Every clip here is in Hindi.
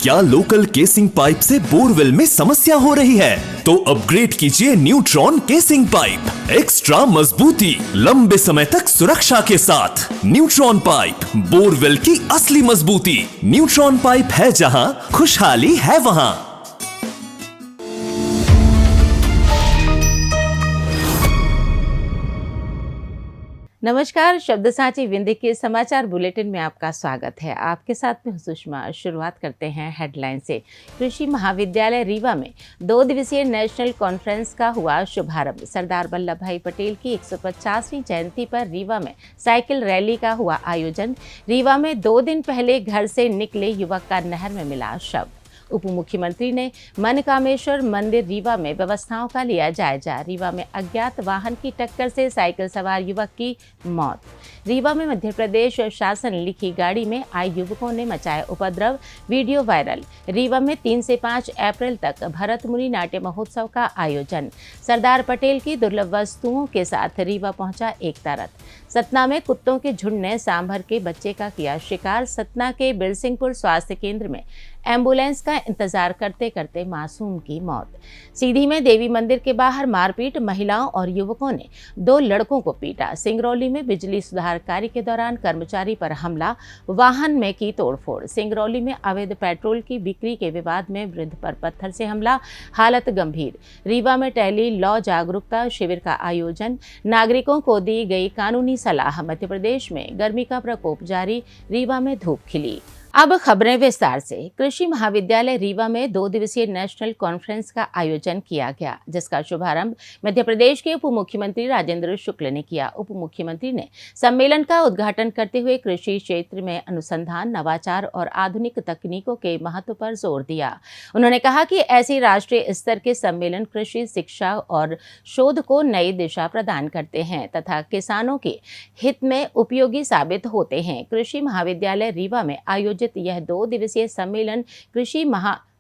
क्या लोकल केसिंग पाइप से बोरवेल में समस्या हो रही है? तो अपग्रेड कीजिए न्यूट्रॉन केसिंग पाइप। एक्स्ट्रा मजबूती, लंबे समय तक सुरक्षा के साथ। न्यूट्रॉन पाइप, बोरवेल की असली मजबूती। न्यूट्रॉन पाइप है जहां, खुशहाली है वहां। नमस्कार, शब्द साची विंध्य के समाचार बुलेटिन में आपका स्वागत है। आपके साथ में सुषमा। शुरुआत करते हैं हेडलाइन से। कृषि महाविद्यालय रीवा में 2 दिवसीय नेशनल कॉन्फ्रेंस का हुआ शुभारंभ। सरदार वल्लभ भाई पटेल की 150वीं जयंती पर रीवा में साइकिल रैली का हुआ आयोजन। रीवा में 2 दिन पहले घर से निकले युवक का नहर में मिला शव। उप मुख्यमंत्री ने मनकामेश्वर मंदिर रीवा में व्यवस्थाओं का लिया जायजा। रीवा में अज्ञात वाहन की टक्कर से साइकिल सवार युवक की मौत। रीवा में मध्य प्रदेश शासन लिखी गाड़ी में आए युवकों ने मचाया उपद्रव, वीडियो वायरल। रीवा में 3 से 5 अप्रैल तक भरत मुनि नाट्य महोत्सव का आयोजन। सरदार पटेल की दुर्लभ वस्तुओं के साथ रीवा पहुंचा एकता रथ। सतना में कुत्तों के झुंड ने सांभर के बच्चे का किया शिकार। सतना के बिरसिंहपुर स्वास्थ्य केंद्र में एम्बुलेंस का इंतजार करते करते मासूम की मौत। सीधी में देवी मंदिर के बाहर मारपीट, महिलाओं और युवकों ने 2 लड़कों को पीटा। सिंगरौली में बिजली सुधार कार्य के दौरान कर्मचारी पर हमला, वाहन में की तोड़फोड़। सिंगरौली में अवैध पेट्रोल की बिक्री के विवाद में वृद्ध पर पत्थर से हमला, हालत गंभीर। रीवा में टेली लॉ जागरूकता शिविर का आयोजन, नागरिकों को दी गई कानूनी सलाह। मध्य प्रदेश में गर्मी का प्रकोप जारी, रीवा में धूप खिली। अब खबरें विस्तार से। कृषि महाविद्यालय रीवा में 2 दिवसीय नेशनल कॉन्फ्रेंस का आयोजन किया गया, जिसका शुभारंभ मध्य प्रदेश के उप मुख्यमंत्री राजेंद्र शुक्ल ने किया। उप मुख्यमंत्री ने सम्मेलन का उद्घाटन करते हुए कृषि क्षेत्र में अनुसंधान, नवाचार और आधुनिक तकनीकों के महत्व पर जोर दिया। उन्होंने कहा कि ऐसी राष्ट्रीय स्तर के सम्मेलन कृषि शिक्षा और शोध को नई दिशा प्रदान करते हैं तथा किसानों के हित में उपयोगी साबित होते हैं। कृषि महाविद्यालय रीवा में आयोजित यह 2 दिवसीय सम्मेलन कृषि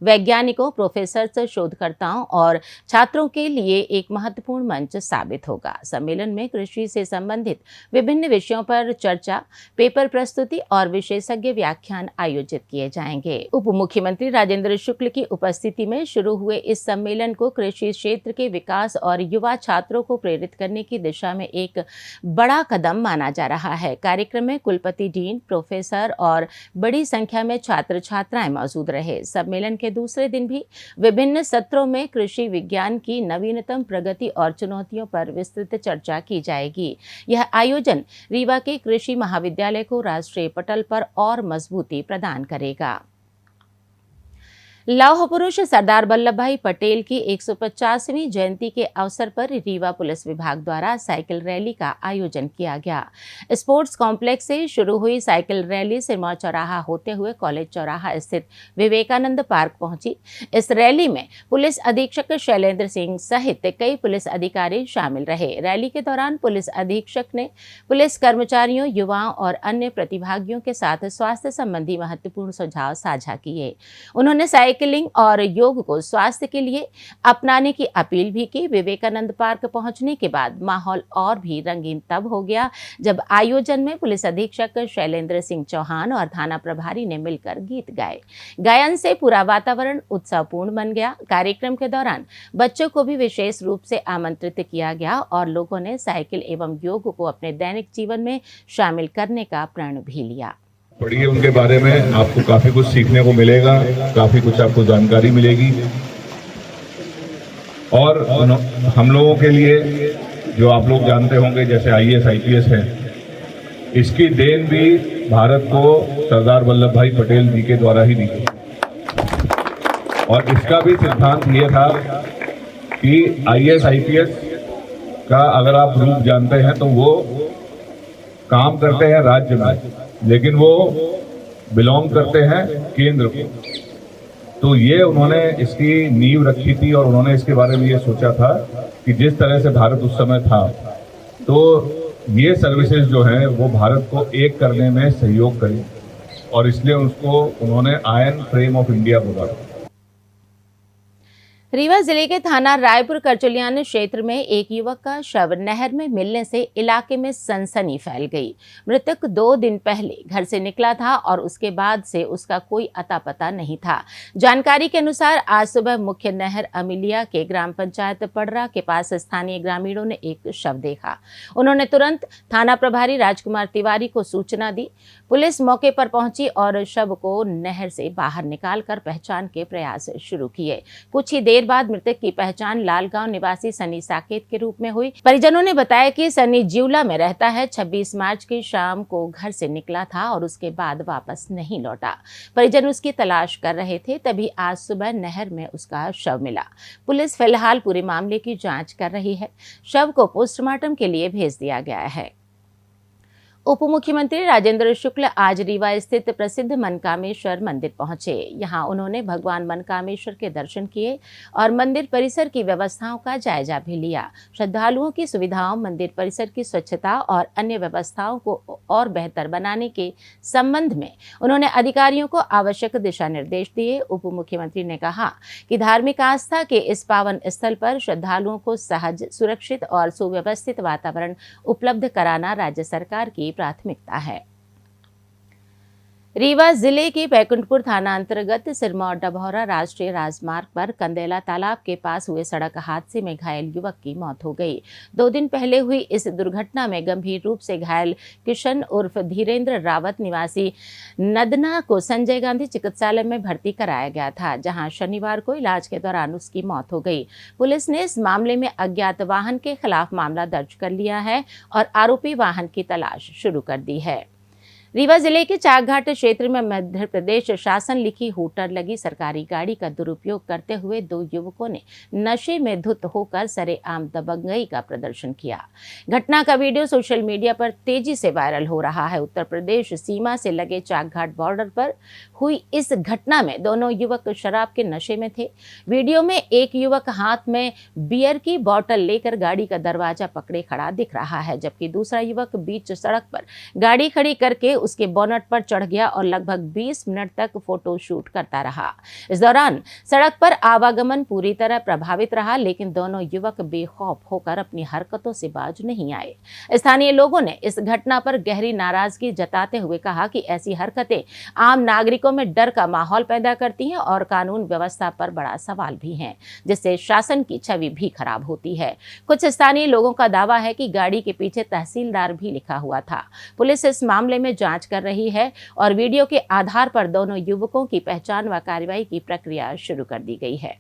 वैज्ञानिकों, प्रोफेसर्स, शोधकर्ताओं और छात्रों के लिए एक महत्वपूर्ण मंच साबित होगा। सम्मेलन में कृषि से संबंधित विभिन्न विषयों पर चर्चा, पेपर प्रस्तुति और विशेषज्ञ व्याख्यान आयोजित किए जाएंगे। उप मुख्यमंत्री राजेंद्र शुक्ल की उपस्थिति में शुरू हुए इस सम्मेलन को कृषि क्षेत्र के विकास और युवा छात्रों को प्रेरित करने की दिशा में एक बड़ा कदम माना जा रहा है। कार्यक्रम में कुलपति, डीन, प्रोफेसर और बड़ी संख्या में छात्र छात्राएं मौजूद रहे। सम्मेलन के दूसरे दिन भी विभिन्न सत्रों में कृषि विज्ञान की नवीनतम प्रगति और चुनौतियों पर विस्तृत चर्चा की जाएगी। यह आयोजन रीवा के कृषि महाविद्यालय को राष्ट्रीय पटल पर और मजबूती प्रदान करेगा। लौह पुरुष सरदार वल्लभ भाई पटेल की 150वीं जयंती के अवसर पर रीवा पुलिस विभाग द्वारा साइकिल रैली का आयोजन किया गया। स्पोर्ट्स कॉम्प्लेक्स से शुरू हुई साइकिल रैली सिरमौर चौराहा होते हुए कॉलेज चौराहा स्थित विवेकानंद पार्क पहुंची। इस रैली में पुलिस अधीक्षक शैलेंद्र सिंह सहित कई पुलिस अधिकारी शामिल रहे। रैली के दौरान पुलिस अधीक्षक ने पुलिस कर्मचारियों, युवाओं और अन्य प्रतिभागियों के साथ स्वास्थ्य संबंधी महत्वपूर्ण सुझाव साझा किए। उन्होंने साइकिलिंग और योग को स्वास्थ्य के लिए अपनाने की अपील भी की। विवेकानंद पार्क पहुंचने के बाद माहौल और भी रंगीन तब हो गया जब आयोजन में पुलिस अधीक्षक शैलेंद्र सिंह चौहान और थाना प्रभारी ने मिलकर गीत गाए। गायन से पूरा वातावरण उत्सवपूर्ण बन गया। कार्यक्रम के दौरान बच्चों को भी विशेष रूप से आमंत्रित किया गया और लोगों ने साइकिल एवं योग को अपने दैनिक जीवन में शामिल करने का प्रण भी लिया। पढ़िए, उनके बारे में आपको काफी कुछ सीखने को मिलेगा, काफी कुछ आपको जानकारी मिलेगी। और हम लोगों के लिए जो आप लोग जानते होंगे जैसे IAS IPS है, इसकी देन भी भारत को सरदार वल्लभ भाई पटेल जी के द्वारा ही दी गई। और इसका भी सिद्धांत ये था कि IAS IPS का अगर आप रूप जानते हैं तो वो काम करते हैं राज्य में, लेकिन वो बिलोंग करते हैं केंद्र को। तो ये उन्होंने इसकी नींव रखी थी और उन्होंने इसके बारे में ये सोचा था कि जिस तरह से भारत उस समय था, तो ये सर्विसेज जो हैं वो भारत को एक करने में सहयोग करें, और इसलिए उसको उन्होंने आयरन फ्रेम ऑफ इंडिया बोला। रीवा जिले के थाना रायपुर करचुलियान क्षेत्र में एक युवक का शव नहर में मिलने से इलाके में सनसनी फैल गई। मृतक 2 दिन पहले घर से निकला था और उसके बाद से उसका कोई अता पता नहीं था। जानकारी के अनुसार आज सुबह मुख्य नहर अमिलिया के ग्राम पंचायत पड़रा के पास स्थानीय ग्रामीणों ने एक शव देखा। उन्होंने तुरंत थाना प्रभारी राजकुमार तिवारी को सूचना दी। पुलिस मौके पर पहुंची और शव को नहर से बाहर निकालकर पहचान के प्रयास शुरू किए। कुछ ही देर बाद मृतक की पहचान लालगांव निवासी सनी साकेत के रूप में हुई। परिजनों ने बताया कि सनी जिवला में रहता है। 26 मार्च की शाम को घर से निकला था और उसके बाद वापस नहीं लौटा। परिजन उसकी तलाश कर रहे थे, तभी आज सुबह नहर में उसका शव मिला। पुलिस फिलहाल पूरे मामले की जांच कर रही है। शव को पोस्टमार्टम के लिए भेज दिया गया है। उप मुख्यमंत्री राजेंद्र शुक्ल आज रीवा स्थित प्रसिद्ध मनकामेश्वर मंदिर पहुंचे। यहां उन्होंने भगवान मनकामेश्वर के दर्शन किए और मंदिर परिसर की व्यवस्थाओं का जायजा भी लिया। श्रद्धालुओं की सुविधाओं, मंदिर परिसर की स्वच्छता और अन्य व्यवस्थाओं को और बेहतर बनाने के संबंध में उन्होंने अधिकारियों को आवश्यक दिशा निर्देश दिए। उप मुख्यमंत्री ने कहा कि धार्मिक आस्था के इस पावन स्थल पर श्रद्धालुओं को सहज, सुरक्षित और सुव्यवस्थित वातावरण उपलब्ध कराना राज्य सरकार की प्राथमिकता है। रीवा जिले के बैकुंठपुर थाना अंतर्गत सिरमौर डभौरा राष्ट्रीय राजमार्ग पर कंदेला तालाब के पास हुए सड़क हादसे में घायल युवक की मौत हो गई। 2 दिन पहले हुई इस दुर्घटना में गंभीर रूप से घायल किशन उर्फ धीरेन्द्र रावत निवासी नदना को संजय गांधी चिकित्सालय में भर्ती कराया गया था, जहां शनिवार को इलाज के दौरान उसकी मौत हो गई। पुलिस ने इस मामले में अज्ञात वाहन के खिलाफ मामला दर्ज कर लिया है और आरोपी वाहन की तलाश शुरू कर दी है। रीवा जिले के चाकघाट क्षेत्र में मध्य प्रदेश शासन लिखी हूटर लगी सरकारी गाड़ी का दुरुपयोग करते हुए 2 युवकों ने नशे में धुत होकर सरेआम दबंगई का प्रदर्शन किया। घटना का वीडियो सोशल मीडिया पर तेजी से वायरल हो रहा है। उत्तर प्रदेश सीमा से लगे चाकघाट बॉर्डर पर हुई इस घटना में दोनों युवक शराब के नशे में थे। वीडियो में एक युवक हाथ में बियर की बोतल लेकर गाड़ी का दरवाजा पकड़े खड़ा दिख रहा है, जबकि दूसरा युवक बीच सड़क पर गाड़ी खड़ी करके उसके बोनट पर चढ़ गया और लगभग 20 मिनट तक फोटो शूट करता रहा। इस दौरान सड़क पर आवागमन पूरी तरह प्रभावित रहा, लेकिन दोनों युवक बेखौफ होकर अपनी हरकतों से बाज नहीं आए। स्थानीय लोगों ने इस घटना पर गहरी नाराजगी जताते हुए कहा कि ऐसी हरकतें आम नागरिकों में डर का माहौल पैदा करती हैं और कानून व्यवस्था पर बड़ा सवाल भी है, जिससे शासन की छवि भी खराब होती है। कुछ स्थानीय लोगों का दावा है कि गाड़ी के पीछे तहसीलदार भी लिखा हुआ था। पुलिस इस मामले में जांच कर रही है और वीडियो के आधार पर दोनों युवकों की पहचान व कार्रवाई की प्रक्रिया शुरू कर दी गई है।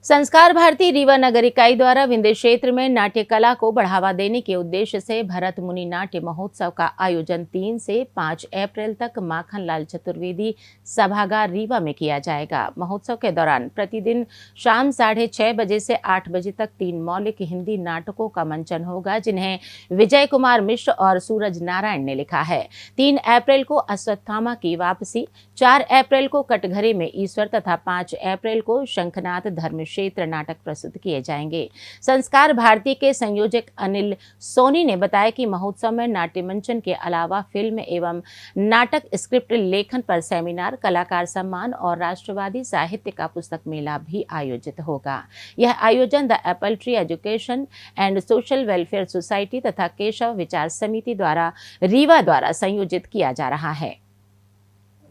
संस्कार भारती रीवा नगर इकाई द्वारा विंध्य क्षेत्र में नाट्य कला को बढ़ावा देने के उद्देश्य से भरत मुनि नाट्य महोत्सव का आयोजन 3 से 5 अप्रैल तक माखन लाल चतुर्वेदी सभागार रीवा में किया जाएगा। महोत्सव के दौरान प्रतिदिन शाम 6:30 बजे से 8 बजे तक 3 मौलिक हिंदी नाटकों का मंचन होगा, जिन्हें विजय कुमार मिश्र और सूरज नारायण ने लिखा है। 3 अप्रैल को अश्वत्थामा की वापसी, 4 अप्रैल को कटघरे में ईश्वर तथा 5 अप्रैल को शंखनाथ धर्म क्षेत्र नाटक प्रस्तुत किए जाएंगे। संस्कार भारती के संयोजक अनिल सोनी ने बताया कि महोत्सव में नाट्य मंचन के अलावा फिल्म एवं नाटक स्क्रिप्ट लेखन पर सेमिनार, कलाकार सम्मान और राष्ट्रवादी साहित्य का पुस्तक मेला भी आयोजित होगा। यह आयोजन the Apple tree education and social welfare society तथा केशव विचार समिति द्वारा रीवा द्वारा संयोजित किया जा रहा है।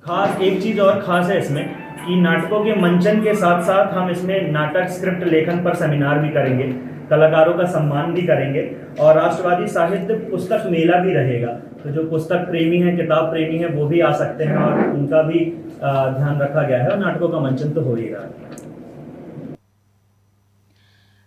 खास एक चीज़ और खास है इसमें कि नाटकों के मंचन के साथ साथ हम इसमें नाटक स्क्रिप्ट लेखन पर सेमिनार भी करेंगे, कलाकारों का सम्मान भी करेंगे और राष्ट्रवादी साहित्य पुस्तक मेला भी रहेगा। तो जो पुस्तक प्रेमी हैं, किताब प्रेमी हैं, वो भी आ सकते हैं और उनका भी ध्यान रखा गया है और नाटकों का मंचन तो हो ही रहा है।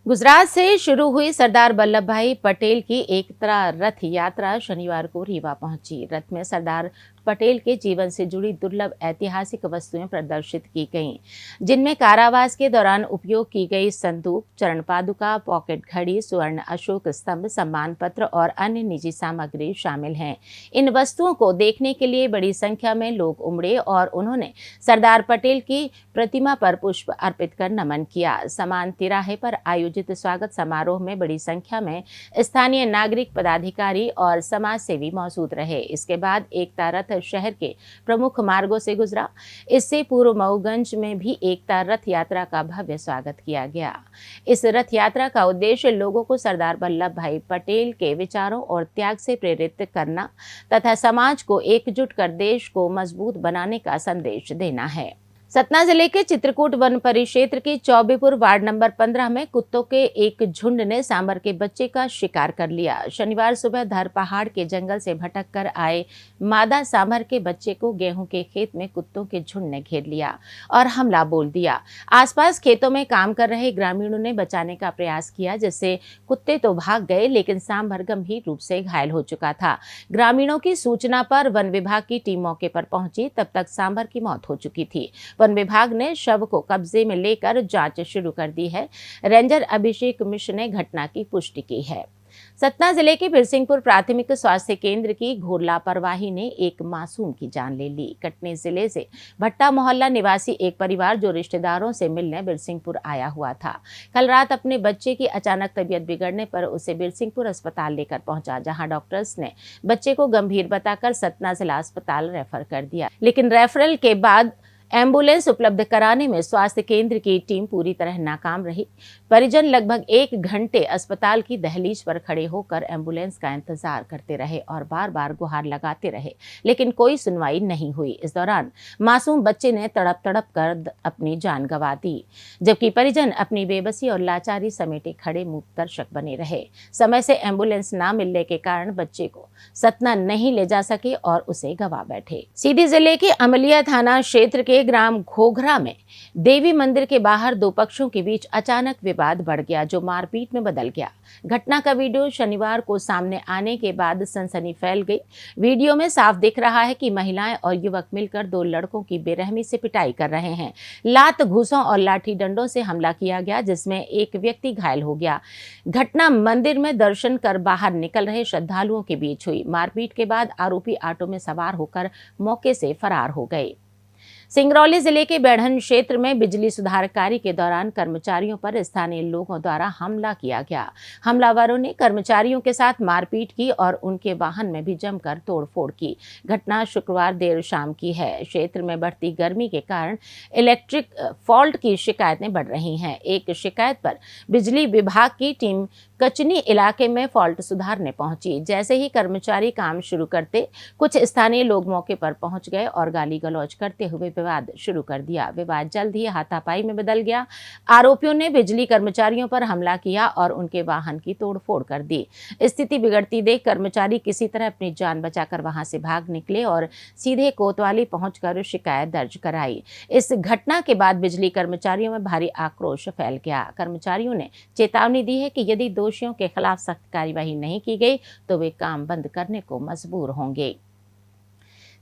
गुजरात से शुरू हुई सरदार वल्लभ भाई पटेल की एकता रथ यात्रा शनिवार को रीवा पहुंची। रथ में सरदार पटेल के जीवन से जुड़ी दुर्लभ ऐतिहासिक वस्तुएं प्रदर्शित की गईं, जिनमें कारावास के दौरान उपयोग की गई संदूक, चरण पादुका, पॉकेट घड़ी, स्वर्ण अशोक स्तंभ, सम्मान पत्र और अन्य निजी सामग्री शामिल हैं। इन वस्तुओं को देखने के लिए बड़ी संख्या में लोग उमड़े और उन्होंने सरदार पटेल की प्रतिमा पर पुष्प अर्पित कर नमन किया। समान तिराहे पर आयोजित स्वागत समारोह में बड़ी संख्या में स्थानीय नागरिक, पदाधिकारी और समाज सेवी मौजूद रहे। इसके बाद एकता रथ शहर के प्रमुख मार्गों से गुजरा। इससे पूर्व मऊगंज में भी एकता रथ यात्रा का भव्य स्वागत किया गया। इस रथ यात्रा का उद्देश्य लोगों को सरदार वल्लभ भाई पटेल के विचारों और त्याग से प्रेरित करना तथा समाज को एकजुट कर देश को मजबूत बनाने का संदेश देना है। सतना जिले के चित्रकूट वन परिक्षेत्र की चौबेपुर वार्ड नंबर 15 में कुत्तों के एक झुंड ने सांभर के बच्चे का शिकार कर लिया। शनिवार सुबह धर पहाड़ के जंगल से भटक कर आए मादा सांभर के बच्चे को गेहूं के खेत में कुत्तों के झुंड ने घेर लिया और हमला बोल दिया। आसपास खेतों में काम कर रहे ग्रामीणों ने बचाने का प्रयास किया, जिससे कुत्ते तो भाग गए लेकिन सांभर गंभीर रूप से घायल हो चुका था। ग्रामीणों की सूचना पर वन विभाग की टीम मौके पर पहुंची, तब तक सांभर की मौत हो चुकी थी। वन विभाग ने शव को कब्जे में लेकर जांच शुरू कर दी है। रेंजर अभिषेक मिश्र ने घटना की पुष्टि की है। सतना जिले के बिरसिंहपुर प्राथमिक स्वास्थ्य केंद्र की घोर लापरवाही ने एक मासूम की जान ले ली। कटनी जिले से भट्टा मोहल्ला निवासी एक परिवार जो रिश्तेदारों से मिलने बिरसिंहपुर आया हुआ था, कल रात अपने बच्चे की अचानक तबीयत बिगड़ने पर उसे बिरसिंहपुर अस्पताल लेकर पहुंचा, जहां डॉक्टर्स ने बच्चे को गंभीर बताकर सतना जिला अस्पताल रेफर कर दिया। लेकिन रेफरल के बाद एम्बुलेंस उपलब्ध कराने में स्वास्थ्य केंद्र की टीम पूरी तरह नाकाम रही। परिजन लगभग 1 घंटे अस्पताल की दहलीज पर खड़े होकर एम्बुलेंस का इंतजार करते रहे और बार बार गुहार लगाते रहे, लेकिन कोई सुनवाई नहीं हुई। इस दौरान मासूम बच्चे ने तड़प तड़प कर अपनी जान गंवा दी, जबकि परिजन अपनी बेबसी और लाचारी समेटे खड़े मूक दर्शक बने रहे। समय से एम्बुलेंस न मिलने के कारण बच्चे को सतना नहीं ले जा सके और उसे गंवा बैठे। सीधी जिले के अमलिया थाना क्षेत्र के ग्राम घोघरा में देवी मंदिर के बाहर दो पक्षों के बीच अचानक विवाद बढ़ गया, जो मारपीट में बदल गया। घटना का वीडियो शनिवार को सामने आने के बाद सनसनी फैल गई। वीडियो में साफ दिख रहा है कि महिलाएं और युवक मिलकर 2 लड़कों की बेरहमी से पिटाई कर रहे हैं। लात, घूंसों और लाठी डंडों से हमला किया गया, जिसमें एक व्यक्ति घायल हो गया। घटना मंदिर में दर्शन कर बाहर निकल रहे श्रद्धालुओं के बीच हुई। मारपीट के बाद आरोपी ऑटो में सवार होकर मौके से फरार हो गए। सिंगरौली जिले के बेढ़न क्षेत्र में बिजली सुधार कार्य के दौरान कर्मचारियों पर स्थानीय लोगों द्वारा हमला किया गया। हमलावरों ने कर्मचारियों के साथ मारपीट की और उनके वाहन में भी जमकर तोड़फोड़ की। घटना शुक्रवार देर शाम की है। क्षेत्र में बढ़ती गर्मी के कारण इलेक्ट्रिक फॉल्ट की शिकायतें बढ़ रही हैं। एक शिकायत पर बिजली विभाग की टीम कचनी इलाके में फॉल्ट सुधारने पहुंची। जैसे ही कर्मचारी काम शुरू करते, कुछ स्थानीय लोग मौके पर पहुंच गए और गाली गलौज करते हुए विवाद शुरू कर दिया। विवाद जल्द ही हाथापाई में बदल गया। आरोपियों ने बिजली कर्मचारियों पर हमला किया और उनके वाहन की तोड़फोड़ कर दी। स्थिति बिगड़ती देख कर्मचारी किसी तरह अपनी जान बचाकर वहां से भाग निकले और सीधे कोतवाली पहुंचकर शिकायत दर्ज कराई। इस घटना के बाद बिजली कर्मचारियों में भारी आक्रोश फैल गया। कर्मचारियों ने चेतावनी दी है कि यदि दोषियों के खिलाफ सख्त कार्यवाही नहीं की गई तो वे काम बंद करने को मजबूर होंगे।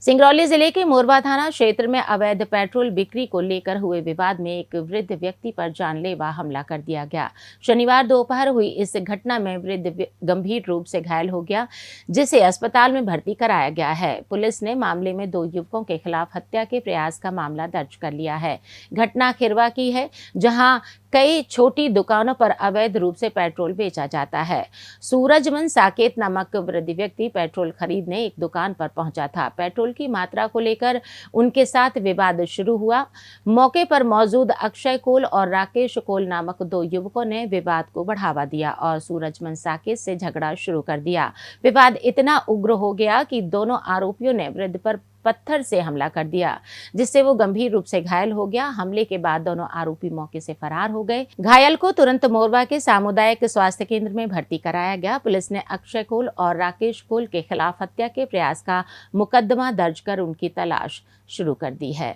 सिंगरौली जिले के मोरबा थाना क्षेत्र में अवैध पेट्रोल बिक्री को लेकर हुए विवाद में एक वृद्ध व्यक्ति पर जानलेवा हमला कर दिया गया। शनिवार दोपहर हुई इस घटना में वृद्ध गंभीर रूप से घायल हो गया, जिसे अस्पताल में भर्ती कराया गया है। पुलिस ने मामले में 2 युवकों के खिलाफ हत्या के प्रयास का मामला दर्ज कर लिया है। घटना खिरवा की है, जहां कई छोटी दुकानों पर अवैध रूप से पेट्रोल बेचा जाता है। सूरजमन साकेत नामक वृद्ध व्यक्ति पेट्रोल खरीदने एक दुकान पर पहुंचा था। पेट्रोल की मात्रा को लेकर उनके साथ विवाद शुरू हुआ। मौके पर मौजूद अक्षय कोल और राकेश कोल नामक 2 युवकों ने विवाद को बढ़ावा दिया और सूरजमन साकेत से झगड़ा शुरू कर दिया। विवाद इतना उग्र हो गया कि दोनों आरोपियों ने वृद्ध पर पत्थर से हमला कर दिया, जिससे वो गंभीर रूप से घायल हो गया। हमले के बाद दोनों आरोपी मौके से फरार हो गए। घायल को तुरंत मोरबा के सामुदायिक स्वास्थ्य केंद्र में भर्ती कराया गया। पुलिस ने अक्षय कोल और राकेश कोल के खिलाफ हत्या के प्रयास का मुकदमा दर्ज कर उनकी तलाश शुरू कर दी है।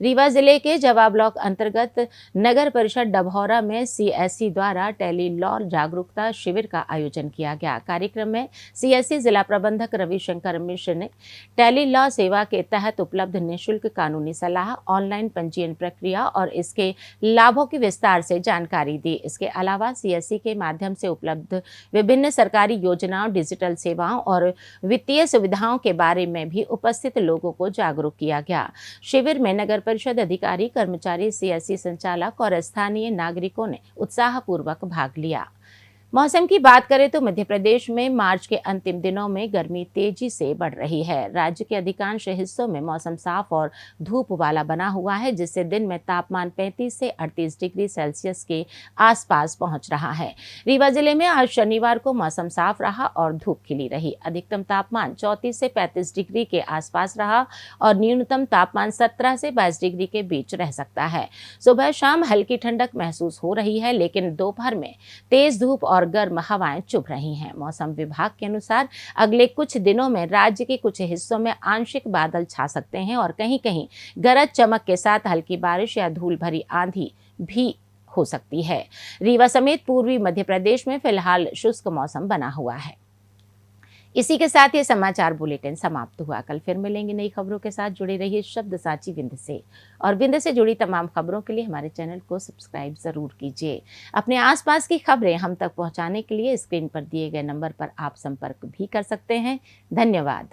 रीवा जिले के जवा ब्लॉक अंतर्गत नगर परिषद डभौरा में सीएससी द्वारा टेली लॉ जागरूकता शिविर का आयोजन किया गया। कार्यक्रम में सीएससी जिला प्रबंधक रविशंकर मिश्र ने टेली लॉ सेवा के तहत उपलब्ध निःशुल्क कानूनी सलाह, ऑनलाइन पंजीयन प्रक्रिया और इसके लाभों की विस्तार से जानकारी दी। इसके अलावा सीएससी के माध्यम से उपलब्ध विभिन्न सरकारी योजनाओं, डिजिटल सेवाओं और वित्तीय सुविधाओं के बारे में भी उपस्थित लोगों को जागरूक किया गया। शिविर में नगर परिषद अधिकारी, कर्मचारी, सीएससी संचालक और स्थानीय नागरिकों ने उत्साहपूर्वक भाग लिया। मौसम की बात करें तो मध्य प्रदेश में मार्च के अंतिम दिनों में गर्मी तेजी से बढ़ रही है। राज्य के अधिकांश हिस्सों में मौसम साफ और धूप वाला बना हुआ है, जिससे दिन में तापमान 35 से 38 डिग्री सेल्सियस के आसपास पहुंच रहा है। रीवा जिले में आज शनिवार को मौसम साफ रहा और धूप खिली रही। अधिकतम तापमान 34 से 35 डिग्री के आसपास रहा और न्यूनतम तापमान 17 से 22 डिग्री के बीच रह सकता है। सुबह शाम हल्की ठंडक महसूस हो रही है, लेकिन दोपहर में तेज धूप और गर्म हवाएं चुभ रही हैं। मौसम विभाग के अनुसार अगले कुछ दिनों में राज्य के कुछ हिस्सों में आंशिक बादल छा सकते हैं और कहीं-कहीं गरज चमक के साथ हल्की बारिश या धूल भरी आंधी भी हो सकती है। रीवा समेत पूर्वी मध्य प्रदेश में फिलहाल शुष्क मौसम बना हुआ है। इसी के साथ ये समाचार बुलेटिन समाप्त हुआ। कल फिर मिलेंगे नई खबरों के साथ। जुड़े रहिए शब्द साची विंध्य से, और विंध्य से जुड़ी तमाम खबरों के लिए हमारे चैनल को सब्सक्राइब जरूर कीजिए। अपने आसपास की खबरें हम तक पहुंचाने के लिए स्क्रीन पर दिए गए नंबर पर आप संपर्क भी कर सकते हैं। धन्यवाद।